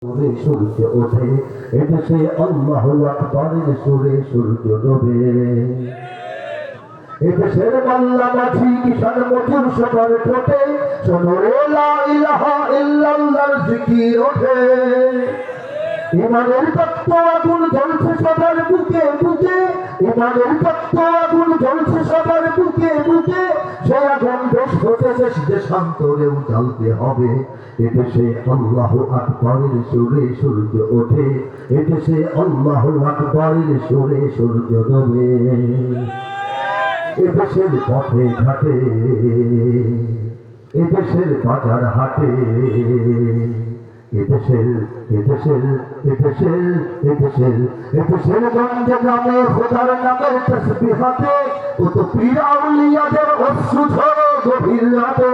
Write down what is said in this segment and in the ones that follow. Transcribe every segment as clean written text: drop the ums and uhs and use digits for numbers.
সুরে সূর্য ওঠে, এদেশে আল্লাহু আকবারের সুরে সূর্য ডোবে। এদেশের বাংলা মাঝি কিষান মধুর সবার ঠোঁটে শোনো রে লা ইলাহা ইল্লাল্লাহর জিকির ওঠে। ইমানের তত্ত্ব আগুন জ্বলছে সবার বুকে বুকে, ইমানের তত্ত্ব আগুন জ্বলছে সবার বুকে বুকে। সে আগুন দেশ হতে দেশ দেশান্তরেও জ্বালতে হবে। এদেশে আল্লাহু আকবারের সুরে সূর্য ওঠে, এদেশে আল্লাহু আকবারের সুরে সূর্য ডোবে। এদেশের পথে ঘাটে, এদেশের বাজার হাটে, এদেশের এদেশের এদেশের এদেশের এদেশের গঞ্জে গ্রামে খোদার নামের তাসবিহাতে কত পীর আউলিয়াদের অশ্রু ঝরে গভীর রাতে।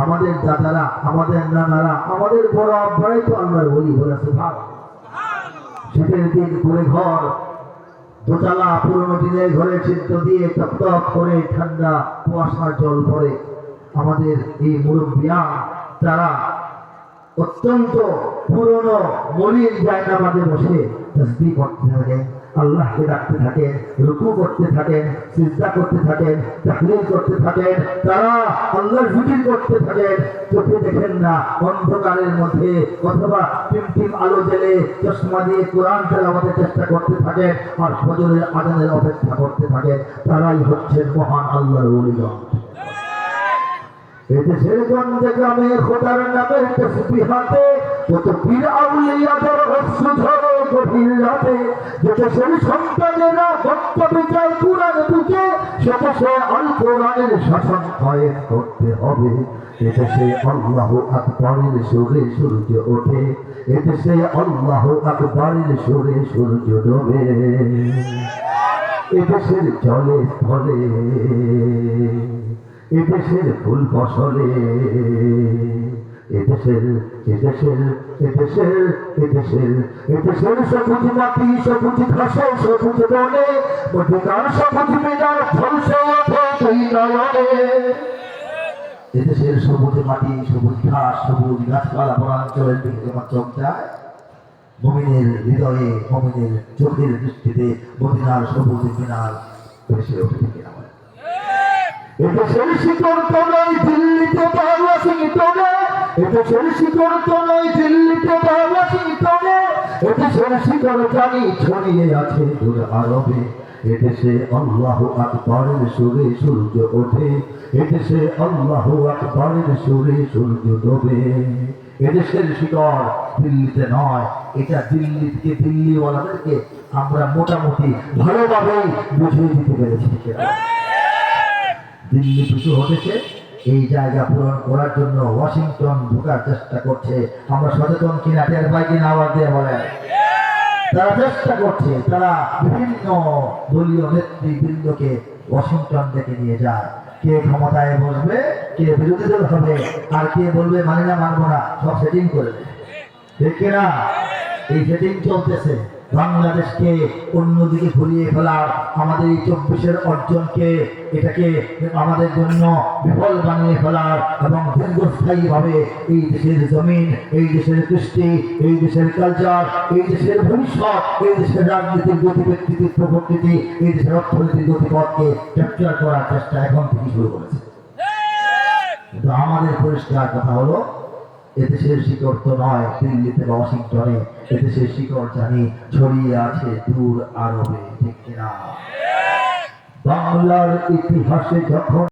আমাদের দাদারা, আমাদের নানারা, আমাদের বড় আব্বারাই তো আল্লাহর ওলি বলেছে ভাব। শীতের দিন করে ঘর দোতলা পুরনো দিনের ঘরে ছিদ্র দিয়ে টপটপ করে ঠান্ডা কুয়াশার জল পড়ে। আমাদের এই মুরব্বিয়া তারা অত্যন্ত পুরনো মলিন জায়গাতে বসে তাসবিহ করতে থাকেন, আল্লাহকে ডাকতে থাকেন, রুকু করতে থাকেন, সিজদা করতে থাকেন, তাহলিল করতে থাকেন, তারা আল্লাহর জিকির করতে থাকেন। চোখে দেখেন না, অন্ধকারের মধ্যে অথবা টিমটিম আলো জ্বেলে চশমা দিয়ে কোরআন তেলাওয়াতের চেষ্টা করতে থাকেন আর ফজরের আযানের অপেক্ষা করতে থাকেন। তারাই হচ্ছেন মহান আল্লাহর ওলিগণ। এদেশের গঞ্জে গ্রামে খোদার নামের তাসবিহাতে কত পীর আউলিয়াদের অশ্রু ঝরে গভীর রাতে। যেদেশের সন্তানেরা বক্তব্য চায় কুরআন বুকে, সেদেশে আল কোরআনের শাসন কায়েম করতে হবে। এদেশে আল্লাহু আকবারের সুরে সূর্য ওঠে, এদেশে আল্লাহু আকবারের সুরে সূর্য ডোবে। এদেশের জলে স্থলে, এদেশের ফুল ফসলে, এদেশের এদেশের এদেশের এদেশের এদেশের সবুজ মাটি সবুজ ঘাসে সবুজ বনে মদিনার সবুজ মিনার ঝলসে ওঠে দুই নয়নে। এদেশের সবুজ মাটি সবুজ ঘাস সবুজ গাছপালা বনাঞ্চলের দিকে আমার চোখ যায়, মুমিনের হৃদয়ে মুমিনের চোখের দৃষ্টিতে মদিনার সবুজ মিনার ভেসে ওঠে ঠিক না? এদেশের শিকড় তো নয় দিল্লিতে বা ওয়াশিংটনে, এদেশের শিকড় তো নয় দিল্লিতে বা ওয়াশিংটনে, এদেশের শিকড় জানি ছড়িয়ে আছে দূর আরবে। এদেশে আল্লাহু আকবারের সুরে সূর্য ওঠে, এদেশে আল্লাহু আকবারের সুরে সূর্য ডোবে। এদেশের শিকড় দিল্লিতে নয়, এটা দিল্লি থেকে দিল্লিওয়ালাদেরকে আমরা মোটামুটি ভালোভাবেই বুঝিয়ে দিতে পেরেছি। দিল্লি পিছু হতেছে, এই জায়গা পূরণ করার জন্য ওয়াশিংটন ঢোকার চেষ্টা করছে। আমরা সচেতন কিনা টের পাই কিনা আওয়াজ দিয়ে বলেন। তারা চেষ্টা করছে, তারা বিভিন্ন দলীয় নেতৃবৃন্দকে ওয়াশিংটন ডেকে নিয়ে যায়। কে ক্ষমতায় বসবে, কে বিরোধী দল হবে, আর কে বলবে মানি না মানবো না, সব সেটিং করে দেবে ঠিক কিনা? এই সেটিং চলতেছে। বাংলাদেশকে অন্যদিকে ঘুরিয়ে ফেলার আমাদের এই 24-এর অর্জনকে এটাকে আমাদের জন্য বিফল বানিয়ে ফেলার এবং দীর্ঘস্থায়ীভাবে এই দেশের জমিন, এই দেশের কৃষ্টি, এই দেশের কালচার, এই দেশের ভবিষ্যৎ, এই দেশের রাজনীতির গতিপ্রকৃতির প্রকৃতি, এই দেশের অর্থনীতির গতিপথকে ক্যাপচার করার চেষ্টা এখন থেকে শুরু করেছে। কিন্তু আমাদের পরিষ্কার কথা হলো, এদেশের শিকড় তো নয় দিল্লিতে বা ওয়াশিংটনে, এদেশের শিকড় জানি ছড়িয়ে আছে দূর আরবে ঠিক কিনা? বাংলার ইতিহাসে যখন